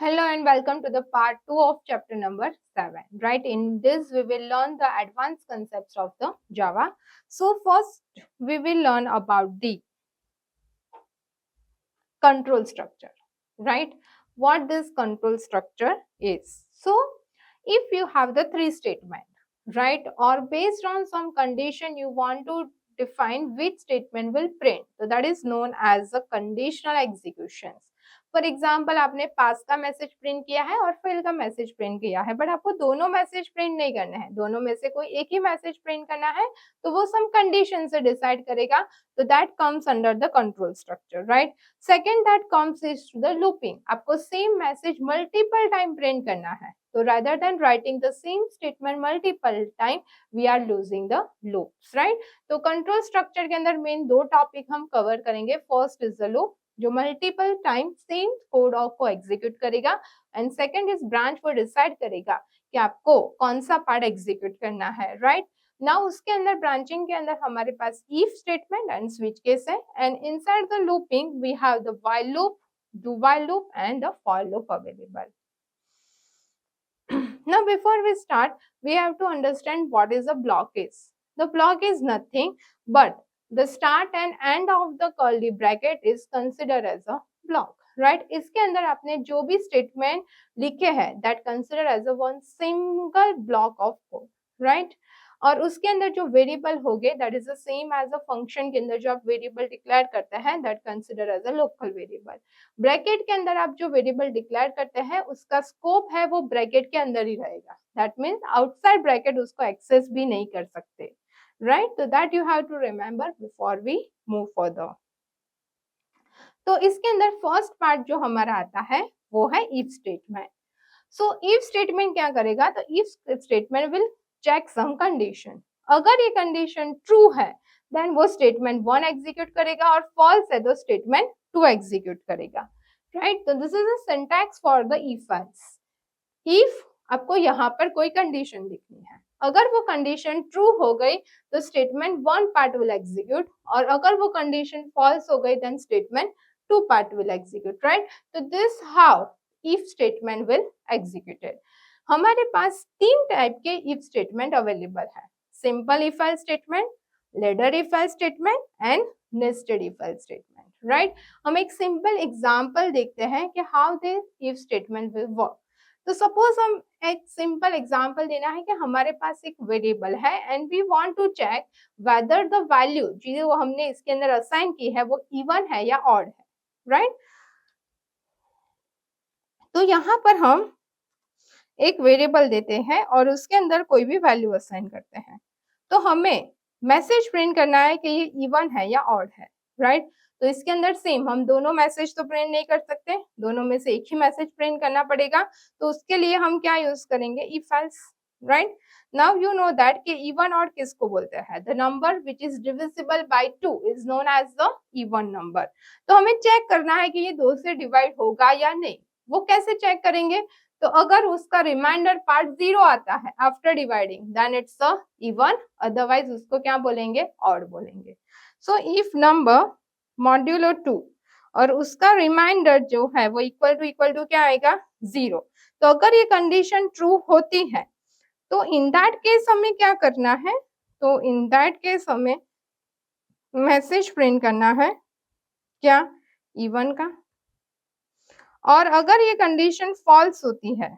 Hello and welcome to the part 2 of chapter number 7. Right, in this we will learn the advanced concepts of the Java. So first we will learn about the control structure. Right, what this control structure is. So if you have the three statement, right, or based on some condition you want to define which statement will print, so that is known as the conditional executions. For example आपने पास का message print किया है और fail का message print किया है, but आपको दोनों मैसेज प्रिंट नहीं करना है, दोनों में से कोई एक ही मैसेज प्रिंट करना है, तो वो सम कंडीशन से डिसाइड करेगा, तो that comes under the control structure. Right, second that comes is the looping. आपको same message multiple time print करना है, तो rather than writing the same statement multiple time we are using the loops. right, तो control structure के अंदर main दो topic हम cover करेंगे. फर्स्ट इज द लूप जो मल्टीपल टाइम सेम कोड को एग्जीक्यूट करेगा, एंड सेकंड इज ब्रांच वो डिसाइड करेगा कि आपको कौन सा पार्ट एग्जीक्यूट करना है. राइट, नाउ उसके अंदर ब्रांचिंग के अंदर हमारे पास if statement and switch case है, and inside the looping we have the while loop, do while loop and the for loop available. Now before we start we have to understand what is a block is. The block is nothing but the start and end of the curly bracket is considered as a block. right, इसके अंदर आपने जो भी statement लिखे हैं that considered as a one single block of code. right, और उसके अंदर जो वेरिएबल हो गए that is the same as a function के अंदर जो आप वेरिएबल डिक्लेयर करते हैं that consider as a local variable. Bracket के अंदर आप जो वेरिएबल डिक्लेयर करते हैं उसका स्कोप है वो ब्रैकेट के अंदर ही रहेगा. दैट मीन्स आउटसाइड ब्रैकेट उसको एक्सेस भी नहीं कर सकते. राइट, तो that you have to remember before we move further. तो इसके अंदर फर्स्ट पार्ट जो हमारा आता है वो है if statement. So if statement क्या करेगा, तो if statement will check some condition. अगर ये कंडीशन ट्रू है देन वो स्टेटमेंट 1 एग्जीक्यूट करेगा, और फॉल्स है तो स्टेटमेंट 2 एग्जीक्यूट करेगा. राइट, तो this is a syntax for the if else. If आपको यहाँ पर कोई कंडीशन लिखनी है, अगर वो कंडीशन ट्रू हो गई तो स्टेटमेंट 1 पार्ट विल एग्जीक्यूट, और अगर वो कंडीशन फॉल्स हो गई then statement 2 part will execute. Right, तो this how if statement will executed. हमारे पास तीन टाइप के इफ स्टेटमेंट अवेलेबल है. Simple if else statement, ladder if else statement and nested if else statement. Right, हम एक सिंपल एग्जांपल देखते हैं कि how this if statement will work. तो सपोज हम एक सिंपल एग्जांपल देना है कि हमारे पास एक वेरिएबल है and we want to check whether the value जो हमने इसके अंदर असाइन की है वो इवन है या ऑड है. राइट, तो यहाँ पर हम एक वेरिएबल देते हैं और उसके अंदर कोई भी वैल्यू असाइन करते हैं, तो हमें मैसेज प्रिंट करना है कि ये इवन है या ऑड है. राइट, तो इसके अंदर सेम हम दोनों मैसेज तो प्रिंट नहीं कर सकते, दोनों में से एक ही मैसेज प्रिंट करना पड़ेगा, तो उसके लिए हम क्या यूज करेंगे, if else. Right, now you know that कि इवन ऑड किसको बोलते हैं, the number which is divisible by 2 is known as the even number. तो हमें चेक करना है कि ये 2 से डिवाइड होगा या नहीं. वो कैसे चेक करेंगे, तो अगर उसका रिमाइंडर पार्ट 0 आता है after dividing then it's a even, otherwise उसको क्या बोलेंगे, ऑड बोलेंगे. सो इफ नंबर मॉड्यूलो 2 और उसका रिमाइंडर जो है वो इक्वल टू क्या आएगा, 0. तो अगर ये कंडीशन ट्रू होती है तो इन दैट केस हमें क्या करना है, तो इन दैट केस हमें मैसेज प्रिंट करना है क्या, इवन का. और अगर ये कंडीशन फॉल्स होती है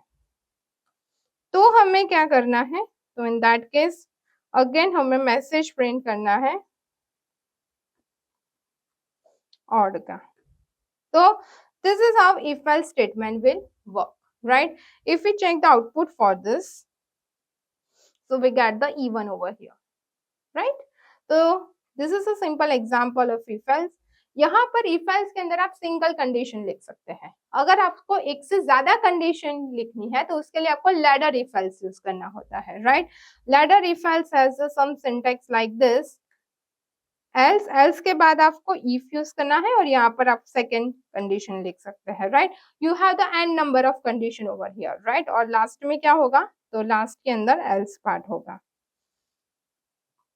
तो हमें क्या करना है, तो इन दैट केस अगेन हमें मैसेज प्रिंट करना है ऑड का. So this is how if else statement will work. Right, if we check the output for this, so we get the even over here. Right, so this is a simple example of if else. यहाँ पर if else के अंदर आप single condition लिख सकते हैं. अगर आपको एक से ज्यादा कंडीशन लिखनी है तो उसके लिए आपको लैडर if else यूज करना होता है. Right, ladder if else has some syntax like this. else के बाद आपको if यूज करना है और यहाँ पर आप सेकेंड कंडीशन लिख सकते हैं. Right, you have the n number of condition over here. Right, और लास्ट में क्या होगा, तो लास्ट के अंदर else पार्ट होगा.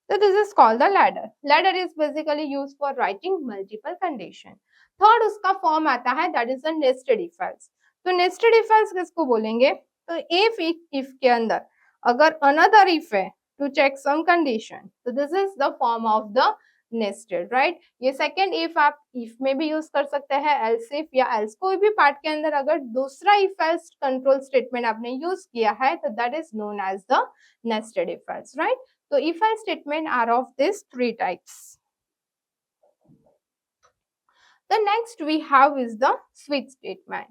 So this is called the ladder. Ladder is basically used for writing multiple condition. Third उसका फॉर्म आता है that is a nested if else. तो नेस्टेड इफ एल्स किसको बोलेंगे? तो इफ के अंदर अगर अनदर इफ है टू चेक सम कंडीशन, तो this is the form of the nested, right. ये सेकेंड इफ आप इफ में भी यूज कर सकते हैं, एल्स इफ या एल्स कोई भी पार्ट के अंदर अगर दूसरा इफ एल्स कंट्रोल स्टेटमेंट आपने यूज किया है तो that is known as the nested if else, right. तो if else statement are of this three types. The next we have is the switch statement.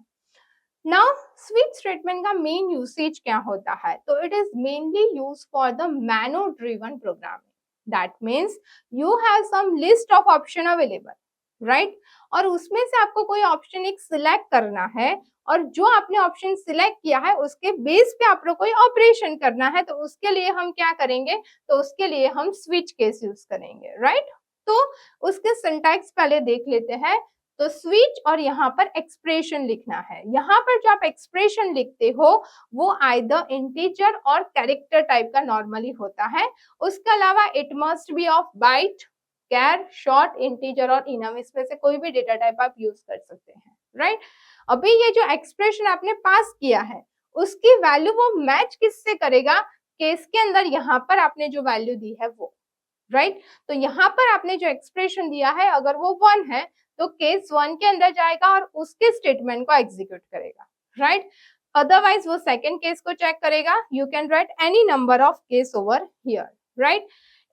Now switch statement का main usage क्या होता है? तो it is mainly used for the manual driven programming. That means you have some list of option available, right? और उसमें से आपको कोई ऑप्शन एक सिलेक्ट करना है और जो आपने ऑप्शन सिलेक्ट किया है उसके बेस पे आपको कोई ऑपरेशन करना है, तो उसके लिए हम क्या करेंगे? तो उसके लिए हम स्विच केस यूज करेंगे, राइट। तो उसके सिंटैक्स पहले देख लेते हैं। तो स्विच और यहाँ पर एक्सप्रेशन लिखना है। यहाँ पर जो आप एक्सप्रेशन लिखते हो वो आइदर इंटीजर और कैरेक्टर टाइप का नॉर्मली होता है। उसके अलावा it must be of byte, char, short, integer और इनम, इसमें से कोई भी डेटा टाइप आप यूज कर सकते हैं, राइट। अभी ये जो एक्सप्रेशन आपने पास किया है उसकी वैल्यू वो मैच किससे करेगा? केस के अंदर यहाँ पर आपने जो वैल्यू दी है वो, राइट। तो यहाँ पर आपने जो एक्सप्रेशन दिया है अगर वो 1 है तो केस 1 के अंदर जाएगा और उसके स्टेटमेंट को एग्जीक्यूट करेगा, राइट। अदरवाइज वो सेकंड केस को चेक करेगा। You can write any number of case over here, right.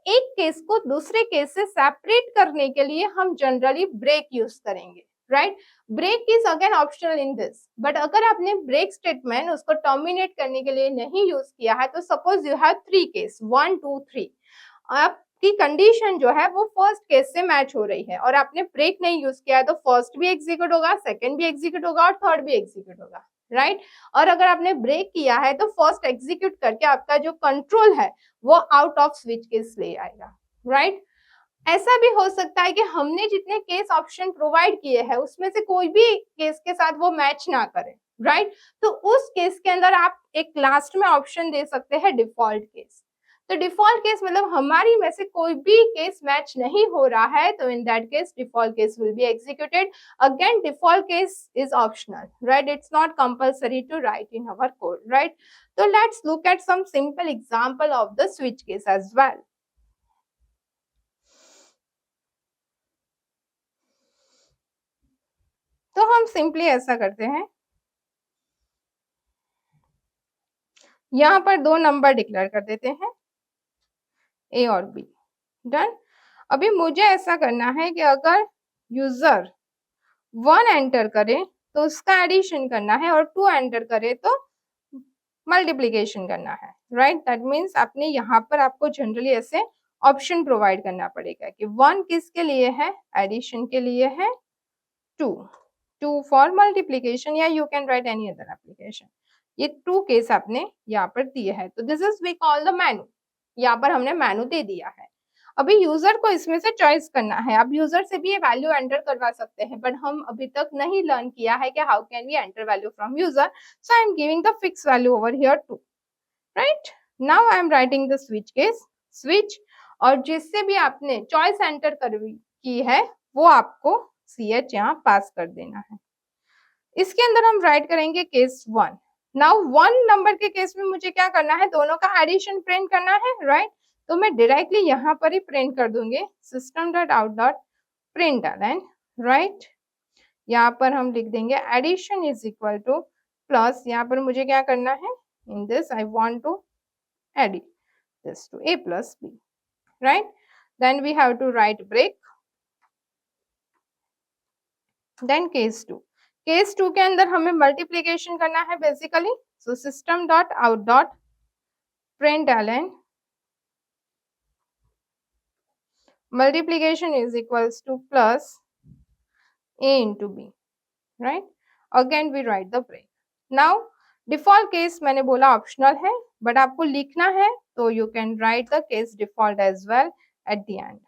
एक केस को दूसरे केस से सेपरेट करने के लिए हम जनरली ब्रेक यूज करेंगे, right. Break is again optional in this, but अगर आपने ब्रेक स्टेटमेंट उसको टर्मिनेट करने के लिए नहीं यूज किया है तो सपोज यू हैव 3 केस 1 2 3, आपकी कंडीशन जो है वो फर्स्ट केस से मैच हो रही है और आपने ब्रेक नहीं यूज किया है तो फर्स्ट भी एग्जीक्यूट होगा, सेकंड भी एग्जीक्यूट होगा और थर्ड भी एग्जीक्यूट होगा, राइट। और अगर आपने ब्रेक किया है तो फर्स्ट एग्जीक्यूट करके आपका जो कंट्रोल है वो आउट ऑफ स्विच केस ले आएगा, राइट। ऐसा भी हो सकता है कि हमने जितने केस ऑप्शन प्रोवाइड किए हैं उसमें से कोई भी केस के साथ वो मैच ना करे, राइट। तो उस केस के अंदर आप एक लास्ट में ऑप्शन दे सकते हैं डिफॉल्ट केस। तो डिफॉल्ट केस मतलब हमारी में से कोई भी केस मैच नहीं हो रहा है तो in that case default case will be executed. Again default case is optional, right, it's not compulsory to write in our code, right. तो let's look at some simple example of the switch case as well. तो हम simply ऐसा करते हैं, यहाँ पर दो number declare कर देते हैं ए और बी, डन। अभी मुझे ऐसा करना है कि अगर यूजर 1 एंटर करे तो उसका एडिशन करना है और 2 एंटर करे तो मल्टीप्लीकेशन करना है, राइट। दैट मीन्स आपने यहाँ पर आपको जनरली ऐसे ऑप्शन प्रोवाइड करना पड़ेगा कि 1 किसके लिए है? एडिशन के लिए है, 2 फॉर मल्टीप्लीकेशन, या you can write any other application. ये 2 केस आपने यहाँ पर दिए हैं तो this is we call the menu. यहाँ पर हमने मेनू दे दिया है। अभी यूजर को इसमें से चॉइस करना है। अब यूजर से भी ये वैल्यू एंटर करवा सकते हैं बट हम अभी तक नहीं लर्न किया है कि how can we enter value from user. So I am giving the fix value over here 2, right. Now I am writing the switch case, switch, और जिससे भी आपने चॉइस एंटर की है वो आपको ch यहाँ पास कर देना है। इसके अंदर हम राइट करेंगे केस 1। नाउ 1 नंबर के केस में मुझे क्या करना है? दोनों का एडिशन प्रिंट करना है, राइट। तो मैं डायरेक्टली यहाँ पर ही प्रिंट कर दूंगी system dot out dot println, right. यहाँ पर हम लिख देंगे addition is equal to plus, यहाँ पर मुझे क्या करना है? In this I want to add this to a plus b, right. Then we have to write break, then case 2। Case 2 के अंदर हमें मल्टीप्लीकेशन करना है basically. So system dot out dot println multiplication is equals to plus a into b, right. Again we write the break. Now default case मैंने बोला optional है but आपको लिखना है तो you can write the case default as well at the end।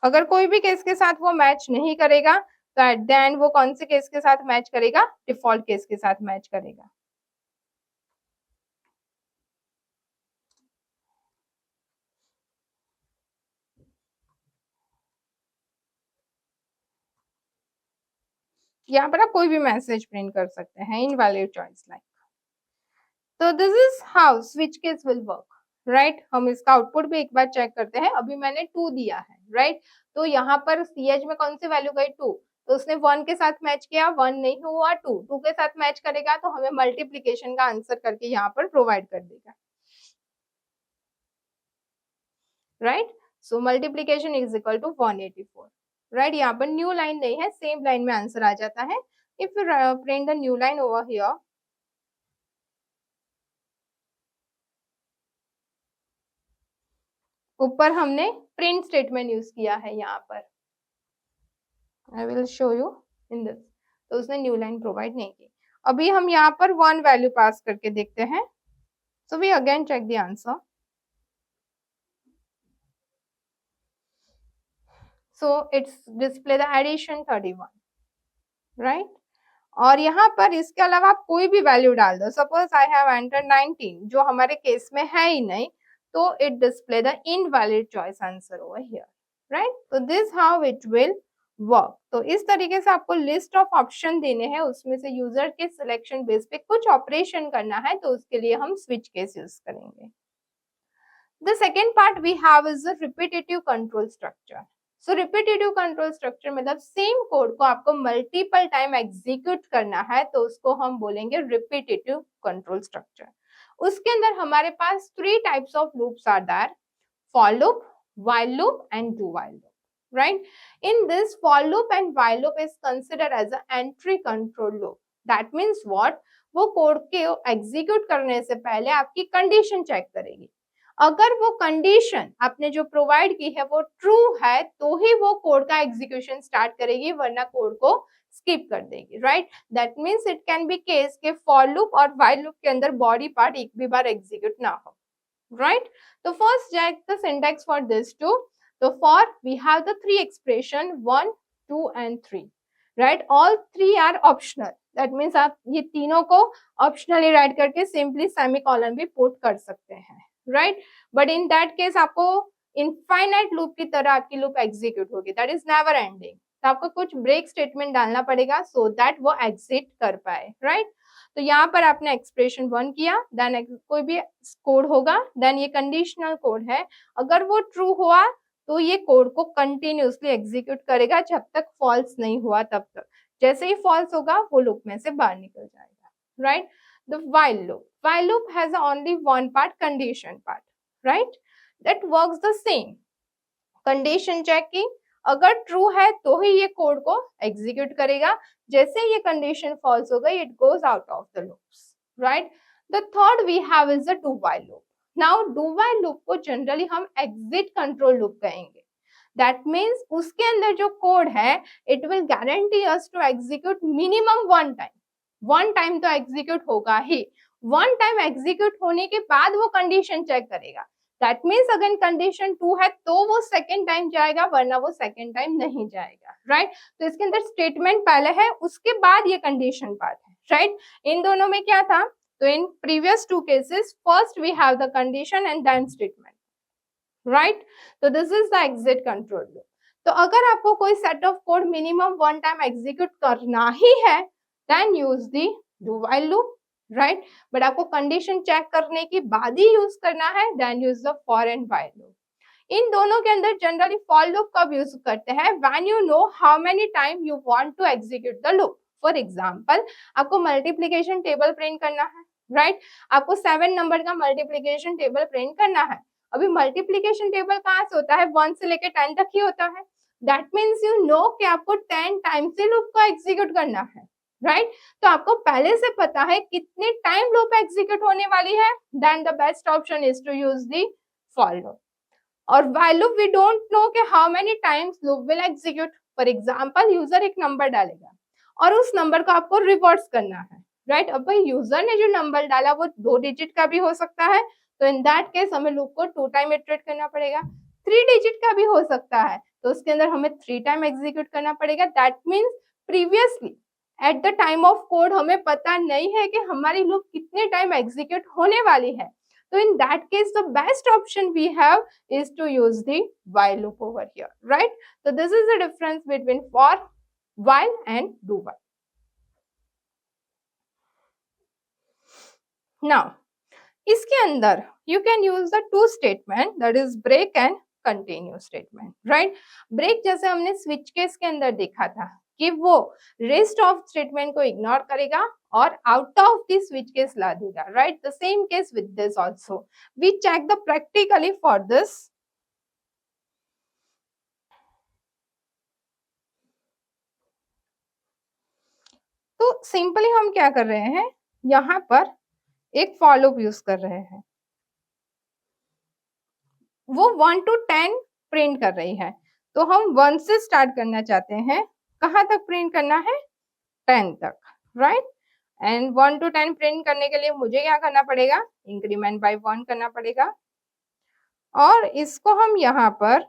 अगर कोई भी केस के साथ वो मैच नहीं करेगा तो एट द एंड वो कौन से केस के साथ मैच करेगा? डिफॉल्ट केस के साथ मैच करेगा। यहाँ पर आप कोई भी मैसेज प्रिंट कर सकते हैं, इनवैलिड चॉइस लाइक। तो this is how switch case will work, right. हम इसका आउटपुट भी एक बार चेक करते हैं। अभी मैंने 2 दिया है, राइट। तो यहाँ पर CH में कौन सी वैल्यू गई 2, तो उसने 1 के साथ मैच किया, 1 नहीं हुआ, 2 के साथ मैच करेगा तो हमें मल्टीप्लीकेशन का आंसर करके यहाँ पर प्रोवाइड कर देगा, right. So multiplication is equal to 184, right. यहाँ पर न्यू लाइन नहीं है, सेम लाइन में आंसर आ जाता है। If you print the new line over here, ऊपर हमने प्रिंट स्टेटमेंट यूज किया है यहाँ पर, I will show you in this. तो उसने न्यू लाइन प्रोवाइड नहीं की। अभी हम यहाँ पर 1 वैल्यू पास करके देखते हैं। So we again check the answer. So it's display the addition 31, right. और यहाँ पर इसके अलावा आप कोई भी वैल्यू डाल दो। सपोज आई हैव एंटर्ड 19, जो हमारे केस में है ही नहीं, तो it display the invalid choice answer over here, right. तो this how it will work. तो इस तरीके से आपको लिस्ट ऑफ ऑप्शन देने हैं, उसमें से यूजर के सिलेक्शन बेस पे कुछ ऑपरेशन करना है, तो उसके लिए हम स्विच केस यूज करेंगे। The second part we have is the repetitive control structure. So repetitive control structure मतलब सेम कोड को आपको मल्टीपल टाइम एग्जीक्यूट करना है, तो उसको हम बोलेंगे repetitive control structure. उसके अंदर हमारे पास 3 types of loops are there: for loop, while loop and do while loop. Right? In this, for loop and while loop is considered as an entry control loop. That means what? वो code के execute करने से पहले आपकी condition check करेगी। अगर वो condition आपने जो प्रोवाइड की है वो ट्रू है, तो ही वो कोड का एग्जीक्यूशन स्टार्ट करेगी, वरना कोड को स्किप कर देगी, right. That means it can be case के फॉर लूप और व्हाइल लूप के अंदर बॉडी पार्ट एक भी बार एग्जीक्यूट ना हो, राइट। तो first check the syntax for this too. तो for we have the 3 expression 1, 2 and 3, right. All 3 are optional. That means आप ये तीनों को ऑप्शनली राइट करके सिंपली सेमीकोलन भी पुट कर सकते हैं, right. But in that case आपको इनफाइनाइट लूप की तरह आपकी लूप एग्जीक्यूट होगी, दैट इज नेवर एंडिंग। तो आपको कुछ ब्रेक स्टेटमेंट डालना पड़ेगा सो दैट वो एग्जिट कर पाए, राइट। तो यहाँ पर आपने एक्सप्रेशन 1 किया, देन कोई भी कोड होगा, देन ये कंडीशनल कोड है। अगर वो ट्रू हुआ तो ये कोड को कंटिन्यूसली एग्जीक्यूट करेगा जब तक फॉल्स नहीं हुआ तब तक। जैसे ही फॉल्स होगा वो लूप में से बाहर निकल जाएगा, right. The while loop. While loop has only one part, condition part, right? That works the same. Condition check की, अगर true है तो ही ये कोड को एग्जीक्यूट करेगा, जैसे ये कंडीशन फॉल्स हो गई, it goes out of the loops, right? The third we have is the do while loop. Now do while loop को जनरली हम exit control loop कहेंगे। That means उसके अंदर जो कोड है, it will guarantee us to execute minimum one time. One time तो execute होगा ही। One time execute होने के बाद वो कंडीशन चेक करेगा। दैट मीन्स अगर कंडीशन 2 है तो वो सेकेंड टाइम जाएगा, वरना वो सेकेंड टाइम नहीं जाएगा, राइट। तो इसके अंदर स्टेटमेंट पहले है, उसके बाद ये कंडीशन पार्ट है, राइट। इन दोनों में क्या था? तो in previous 2 cases first we have the condition and then statement, right. तो this is the exit control loop. तो अगर आपको कोई set of code minimum one time execute करना ही है, then use the do while loop, right? But आपको condition check करने के बाद ही यूज करना है, then use the for and while loop. इन दोनों के अंदर जनरली for loop कब यूज करते हैं? When you know how many time you want to execute the loop. For example, आपको मल्टीप्लीकेशन टेबल प्रिंट करना है, राइट। आपको 7 नंबर का मल्टीप्लीकेशन टेबल प्रिंट करना है। अभी मल्टीप्लीकेशन टेबल कहाँ से होता है? 1 से लेकर 10 तक ही होता है। दैट मीन्स यू नो कि आपको 10 टाइम से लूप को एग्जीक्यूट करना है, राइट। तो आपको पहले से पता है कितने टाइम लूप एग्जीक्यूट होने वाली है, then the best option is to use the for loop. और while loop we don't know कि how many times loop will execute. For example, user एक नंबर डालेगा और उस नंबर को आपको रिवर्स करना है, राइट। अब भाई यूजर ने जो नंबर डाला वो 2 डिजिट का भी हो सकता है, तो इन दैट केस हमें लूप को 2 टाइम इटरेट करना पड़ेगा। 3 डिजिट का भी हो सकता है, तो उसके अंदर हमें 3 टाइम एग्जीक्यूट करना पड़ेगा। That means previously at the time of code हमें पता नहीं है कि हमारी लूप कितने टाइम एग्जीक्यूट होने वाली है, तो in that case the best option we have is to use the while loop over here, right? So this is the difference between for, while and do while. Now इसके अंदर you can use the two statement, that is break and continue statement, right. Break जैसे हमने switch case के अंदर देखा था कि वो रेस्ट ऑफ स्टेटमेंट को इग्नोर करेगा और out of the switch case ला देगा, right. The same case with this also, we check the practically for this. तो सिंपली हम क्या कर रहे हैं, यहाँ पर एक फॉर लूप यूज कर रहे हैं, वो 1 to 10 प्रिंट कर रही है, तो हम 1 से स्टार्ट करना चाहते हैं, कहाँ तक प्रिंट करना है, 10 तक, राइट। एंड 1 to 10 प्रिंट करने के लिए मुझे क्या करना पड़ेगा, इंक्रीमेंट बाय 1 करना पड़ेगा, और इसको हम यहाँ पर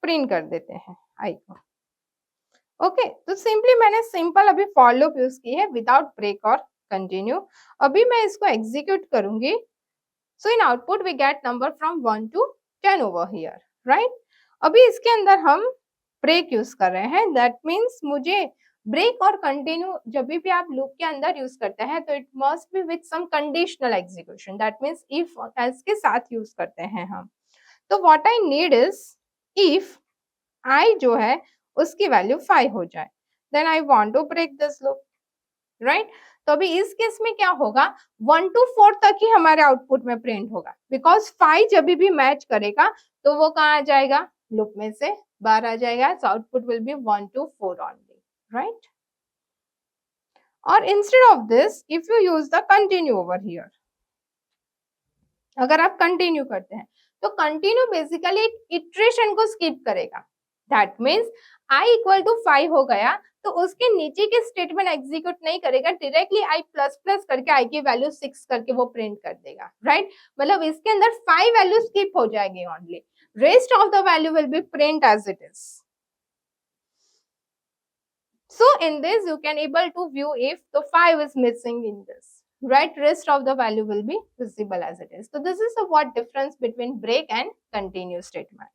प्रिंट कर देते हैं आई को। ओके, तो सिंपली मैंने सिंपल अभी फॉर लूप यूज की है विदाउट ब्रेक और कंटिन्यू। अभी मैं इसको एग्जीक्यूट करूंगी। So in output we get number from 1 to 10 over here, right? अभी इसके अंदर हम ब्रेक यूज कर रहे हैं, that means मुझे ब्रेक और कंटिन्यू जब भी आप लूप के अंदर यूज करते हैं तो it must be with some conditional execution, that means if else के साथ यूज करते हैं हम। तो what I need is if I जो है उसकी वैल्यू 5 हो जाए, then I want to break this loop, right. तो अभी इस केस में क्या होगा, 1 to 4 तक ही हमारे आउटपुट में प्रिंट होगा, बिकॉज 5 जब भी मैच करेगा तो वो कहाँ आ जाएगा, लूप में से बाहर आ जाएगा। So output will be 1 to 4 only, right. और instead of this if you use the continue over here, अगर आप कंटिन्यू करते हैं तो कंटिन्यू बेसिकली एक इटरेशन को स्किप करेगा, that means i equal to 5 हो गया तो उसके नीचे के स्टेटमेंट एग्जीक्यूट नहीं करेगा, डायरेक्टली i प्लस प्लस करके i की वैल्यू 6 करके वो प्रिंट कर देगा, राइट। मतलब इसके अंदर 5 वैल्यू स्किप हो जाएगी only, rest of the value will be print as it is. So in this you can able to view if the 5 is missing in this, right, rest of the value will be visible as it is. So this is the what difference between break and continue statement.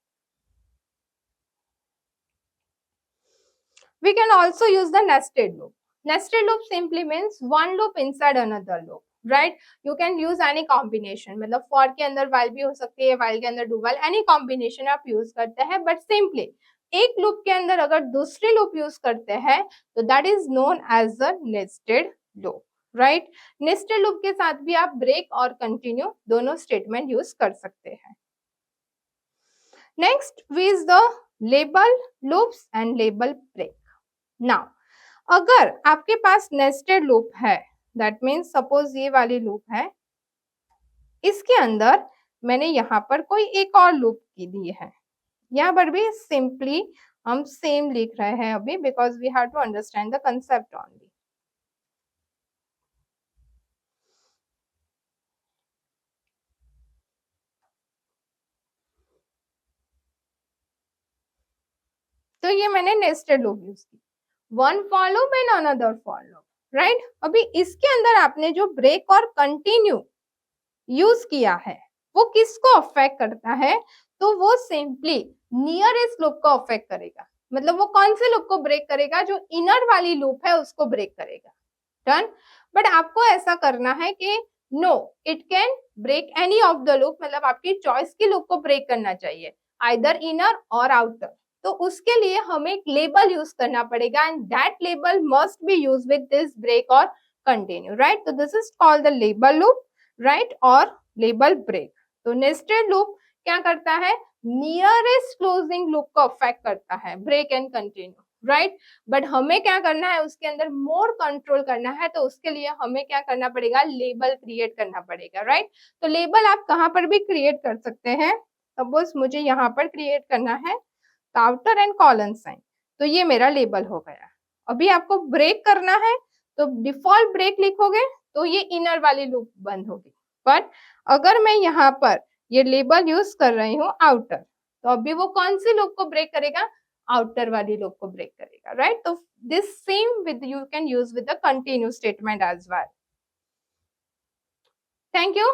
We can also use the nested loop. Nested loop simply means one loop inside another loop, right? You can use any combination, मतलब for के अंदर while भी हो सकती है, while के अंदर do while, any combination आप use करते हैं, but simply एक लूप के अंदर अगर दूसरी लूप यूज करते हैं तो that is known as a nested loop, right. Nested loop के साथ भी आप ब्रेक और कंटिन्यू दोनों स्टेटमेंट यूज कर सकते हैं। Next is the label loops and label break. Now अगर आपके पास नेस्टेड लूप है, दैट मीन्स सपोज ये वाली लूप है, इसके अंदर मैंने यहाँ पर कोई एक और लूप की दी है, यहाँ पर भी सिंपली हम सेम लिख रहे हैं अभी, because we have to understand the concept only. तो ये मैंने नेस्टेड लूप यूज की, one for loop and another for loop, right. अभी इसके अंदर आपने जो ब्रेक और कंटिन्यू यूज किया है वो किसको अफेक्ट करता है, तो वो सिंपली नियरेस्ट लूप को अफेक्ट करेगा। मतलब वो कौन से लूप को ब्रेक करेगा, जो इनर वाली लूप है उसको ब्रेक करेगा, डन। बट आपको ऐसा करना है कि no, it can break any of the loop, मतलब आपकी चॉइस की लूप को ब्रेक करना चाहिए, आइदर इनर और आउटर। तो उसके लिए हमें एक लेबल यूज करना पड़ेगा and that label must be use with this break और कंटिन्यू, राइट। तो this is called the label loop, right, और लेबल ब्रेक। तो नेस्टेड लूप क्या करता है, नियरेस्ट क्लोजिंग लूप को अफेक्ट करता है, break and continue, right. But हमें क्या करना है, उसके अंदर मोर कंट्रोल करना है, तो उसके लिए हमें क्या करना पड़ेगा, लेबल क्रिएट करना पड़ेगा, राइट। तो लेबल आप कहाँ पर भी क्रिएट कर सकते हैं, सपोज मुझे यहाँ पर क्रिएट करना है आउटर एंड कॉलन साइन, तो ये मेरा लेबल हो गया। अभी आपको ब्रेक करना है तो डिफॉल्ट ब्रेक लिखोगे तो ये इनर वाली लूप बंद होगी, बट अगर मैं यहाँ पर ये लेबल यूज कर रही हूँ आउटर, तो अभी वो कौन सी लूप को ब्रेक करेगा, आउटर वाली लूप को ब्रेक करेगा, राइट। तो this same with you can use with the continue statement as well. Thank you.